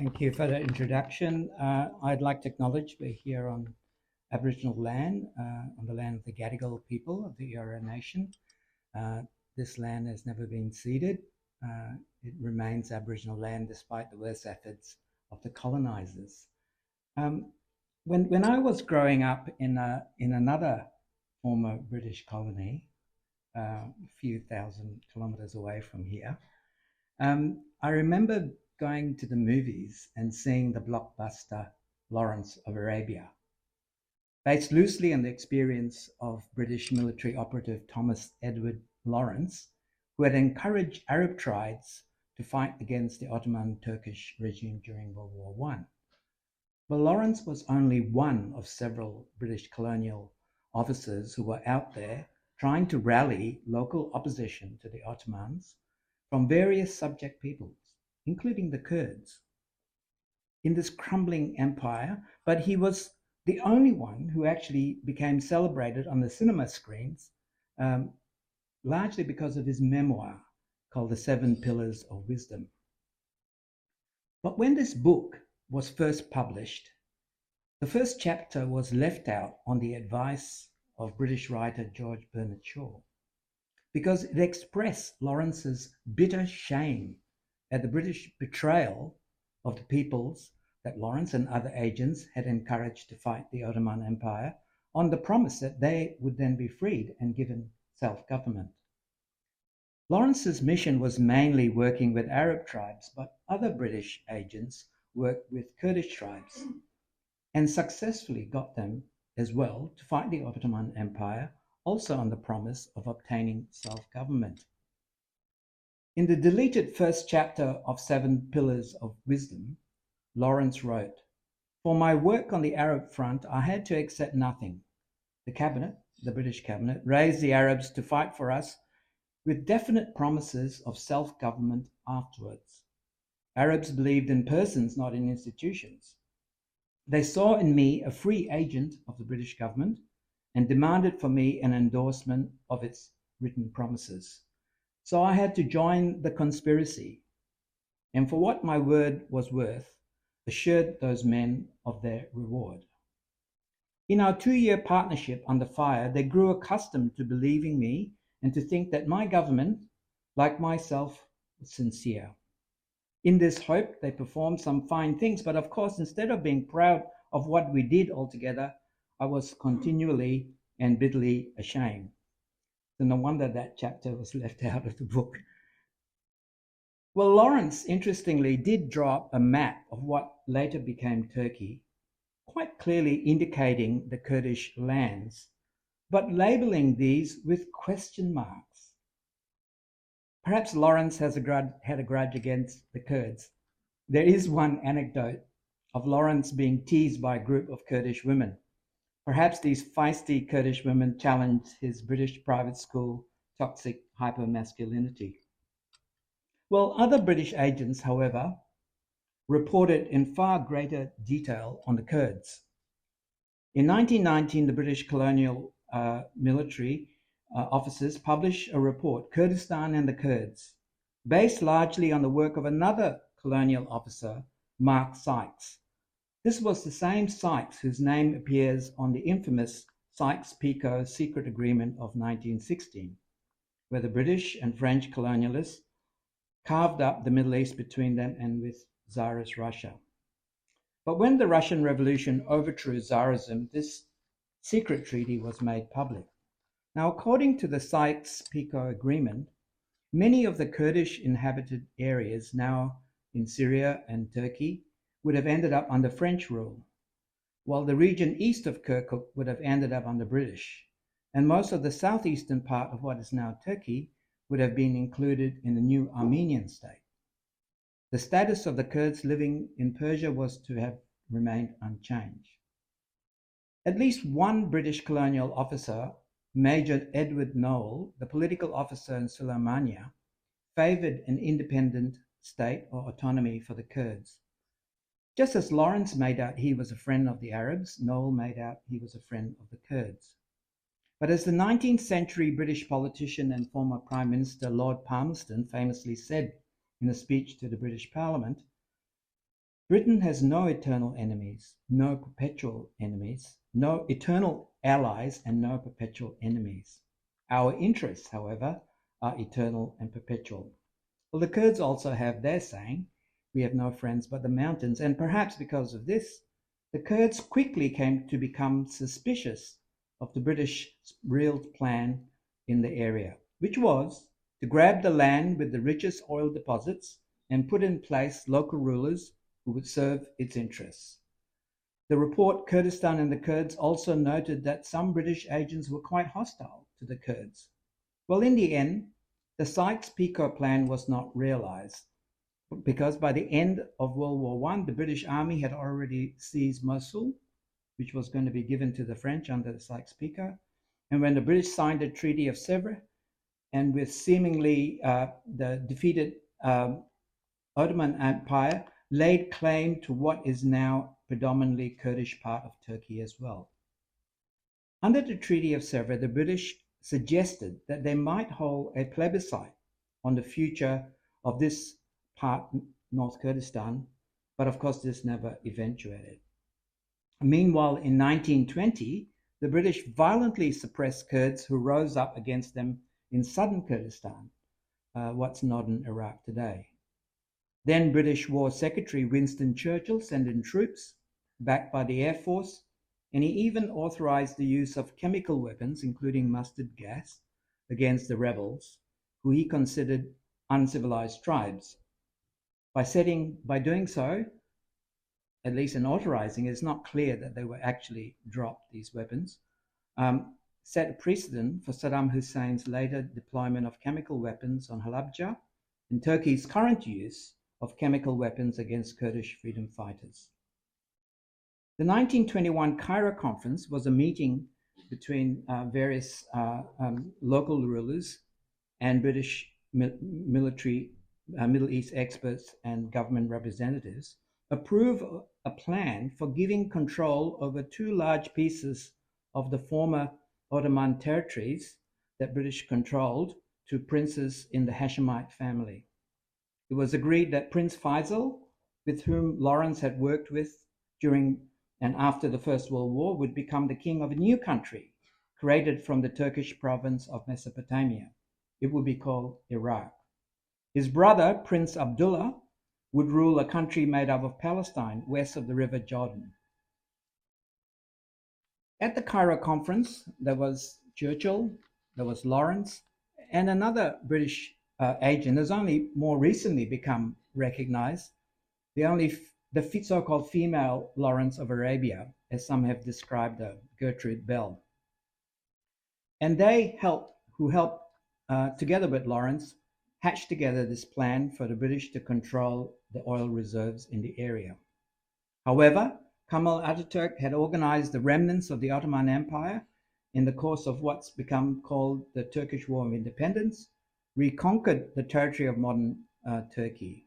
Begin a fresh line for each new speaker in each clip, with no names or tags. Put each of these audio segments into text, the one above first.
Thank you for that introduction. I'd like to acknowledge we're here on Aboriginal land, on the land of the Gadigal people of the Eora Nation. This land has never been ceded. It remains Aboriginal land despite the worst efforts of the colonisers. When I was growing up in another former British colony, a few thousand kilometres away from here, I remember going to the movies and seeing the blockbuster Lawrence of Arabia, based loosely on the experience of British military operative Thomas Edward Lawrence, who had encouraged Arab tribes to fight against the Ottoman Turkish regime during World War I. But Lawrence was only one of several British colonial officers who were out there trying to rally local opposition to the Ottomans from various subject peoples, including the Kurds, in this crumbling empire. But he was the only one who actually became celebrated on the cinema screens, largely because of his memoir called The 7 Pillars of Wisdom. But when this book was first published, the first chapter was left out on the advice of British writer George Bernard Shaw, because it expressed Lawrence's bitter shame at the British betrayal of the peoples that Lawrence and other agents had encouraged to fight the Ottoman Empire, on the promise that they would then be freed and given self-government. Lawrence's mission was mainly working with Arab tribes, but other British agents worked with Kurdish tribes and successfully got them as well to fight the Ottoman Empire, also on the promise of obtaining self-government. In the deleted first chapter of 7 Pillars of Wisdom, Lawrence wrote, "For my work on the Arab front, I had to accept nothing. The cabinet, the British cabinet, raised the Arabs to fight for us with definite promises of self-government afterwards. Arabs believed in persons, not in institutions. They saw in me a free agent of the British government and demanded for me an endorsement of its written promises. So I had to join the conspiracy, and for what my word was worth, assured those men of their reward. In our 2-year partnership under fire, they grew accustomed to believing me and to think that my government, like myself, was sincere. In this hope, they performed some fine things, but of course, instead of being proud of what we did altogether, I was continually and bitterly ashamed." So no wonder that chapter was left out of the book. Well, Lawrence, interestingly, did draw up a map of what later became Turkey, quite clearly indicating the Kurdish lands, but labeling these with question marks. Perhaps Lawrence had a grudge against the Kurds. There is one anecdote of Lawrence being teased by a group of Kurdish women. Perhaps these feisty Kurdish women challenged his British private school toxic hypermasculinity. Well, other British agents, however, reported in far greater detail on the Kurds. In 1919, the British colonial military officers published a report, Kurdistan and the Kurds, based largely on the work of another colonial officer, Mark Sykes. This was the same Sykes whose name appears on the infamous Sykes-Picot Secret Agreement of 1916, where the British and French colonialists carved up the Middle East between them and with Tsarist Russia. But when the Russian Revolution overthrew Tsarism, this secret treaty was made public. Now, according to the Sykes-Picot Agreement, many of the Kurdish inhabited areas now in Syria and Turkey would have ended up under French rule, while the region east of Kirkuk would have ended up under British, and most of the southeastern part of what is now Turkey would have been included in the new Armenian state. The status of the Kurds living in Persia was to have remained unchanged. At least one British colonial officer, Major Edward Knoll, the political officer in Sulaymaniyah, favoured an independent state or autonomy for the Kurds. Just as Lawrence made out he was a friend of the Arabs, Knoll made out he was a friend of the Kurds. But as the 19th century British politician and former Prime Minister Lord Palmerston famously said in a speech to the British Parliament, Britain has no eternal enemies, no perpetual enemies, no eternal allies, and no perpetual enemies. Our interests, however, are eternal and perpetual. Well, the Kurds also have their saying, we have no friends but the mountains, and perhaps because of this, the Kurds quickly came to become suspicious of the British real plan in the area, which was to grab the land with the richest oil deposits and put in place local rulers who would serve its interests. The report Kurdistan and the Kurds also noted that some British agents were quite hostile to the Kurds. Well, in the end, the Sykes-Picot plan was not realized because by the end of World War I, the British Army had already seized Mosul, which was going to be given to the French under the Sykes-Picot. And when the British signed the Treaty of Sèvres, and with seemingly the defeated Ottoman Empire laid claim to what is now predominantly Kurdish part of Turkey as well. Under the Treaty of Sèvres, the British suggested that they might hold a plebiscite on the future of this part, North Kurdistan, but of course this never eventuated. Meanwhile, in 1920, the British violently suppressed Kurds who rose up against them in southern Kurdistan, what's northern Iraq today. Then British War Secretary Winston Churchill sent in troops, backed by the Air Force, and he even authorized the use of chemical weapons, including mustard gas, against the rebels, who he considered uncivilized tribes. By doing so, at least in authorizing, it's not clear that they were actually dropped, these weapons, set a precedent for Saddam Hussein's later deployment of chemical weapons on Halabja and Turkey's current use of chemical weapons against Kurdish freedom fighters. The 1921 Cairo Conference was a meeting between various local rulers and British military, Middle East experts and government representatives, approve a plan for giving control over two large pieces of the former Ottoman territories that British controlled to princes in the Hashemite family. It was agreed that Prince Faisal, with whom Lawrence had worked with during and after the First World War, would become the king of a new country created from the Turkish province of Mesopotamia. It would be called Iraq. His brother, Prince Abdullah, would rule a country made up of Palestine, west of the River Jordan. At the Cairo Conference, there was Churchill, there was Lawrence, and another British agent has only more recently become recognized, the so-called female Lawrence of Arabia, as some have described her, Gertrude Bell. And they helped, together with Lawrence, hatch together this plan for the British to control the oil reserves in the area. However, Kemal Ataturk had organized the remnants of the Ottoman Empire in the course of what's become called the Turkish War of Independence, reconquered the territory of modern Turkey.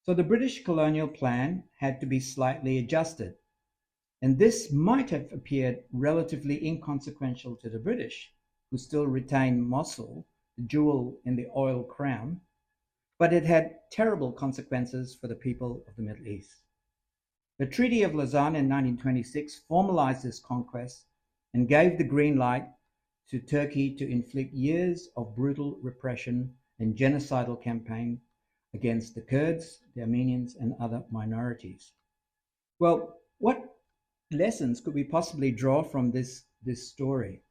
So the British colonial plan had to be slightly adjusted. And this might have appeared relatively inconsequential to the British, who still retained Mosul, the jewel in the oil crown, but it had terrible consequences for the people of the Middle East. The Treaty of Lausanne in 1926 formalized this conquest and gave the green light to Turkey to inflict years of brutal repression and genocidal campaign against the Kurds, the Armenians, and other minorities. Well, what lessons could we possibly draw from this story?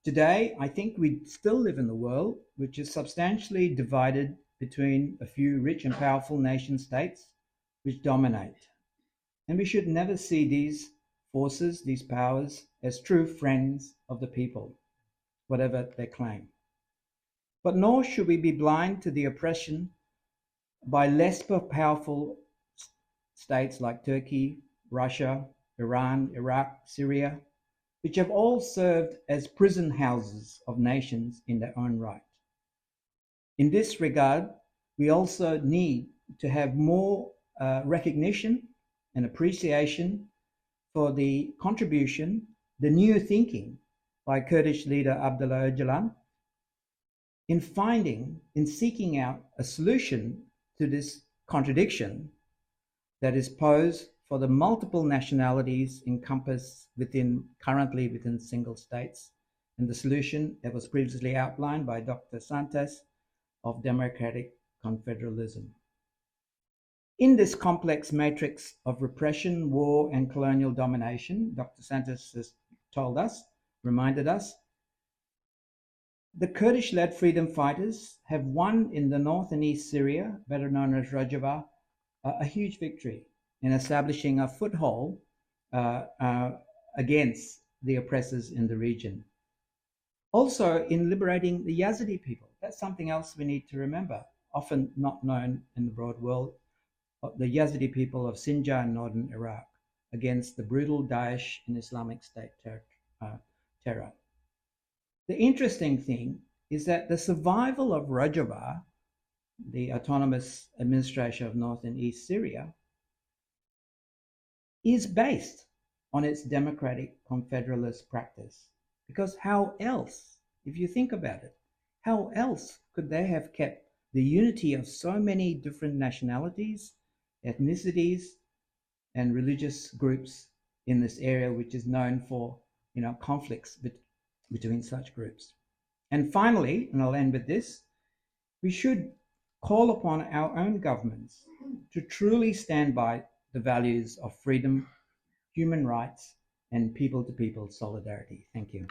Today, I think we still live in a world which is substantially divided between a few rich and powerful nation states which dominate. And we should never see these forces, these powers, as true friends of the people, whatever they claim. But nor should we be blind to the oppression by less powerful states like Turkey, Russia, Iran, Iraq, Syria, which have all served as prison houses of nations in their own right. In this regard, we also need to have more recognition and appreciation for the contribution, the new thinking by Kurdish leader Abdullah Öcalan in seeking out a solution to this contradiction that is posed for the multiple nationalities encompassed currently within single states, and the solution that was previously outlined by Dr. Santos of democratic confederalism. In this complex matrix of repression, war, and colonial domination, Dr. Santos has reminded us, the Kurdish-led freedom fighters have won in the north and east Syria, better known as Rojava, a huge victory in establishing a foothold against the oppressors in the region. Also in liberating the Yazidi people. That's something else we need to remember, often not known in the broad world, the Yazidi people of Sinjar and northern Iraq against the brutal Daesh and Islamic State terror. The interesting thing is that the survival of Rojava, the autonomous administration of north and east Syria, is based on its democratic confederalist practice. Because how else, if you think about it, how else could they have kept the unity of so many different nationalities, ethnicities, and religious groups in this area, which is known for, conflicts between such groups? And finally, and I'll end with this, we should call upon our own governments to truly stand by the values of freedom, human rights, and people-to-people solidarity. Thank you.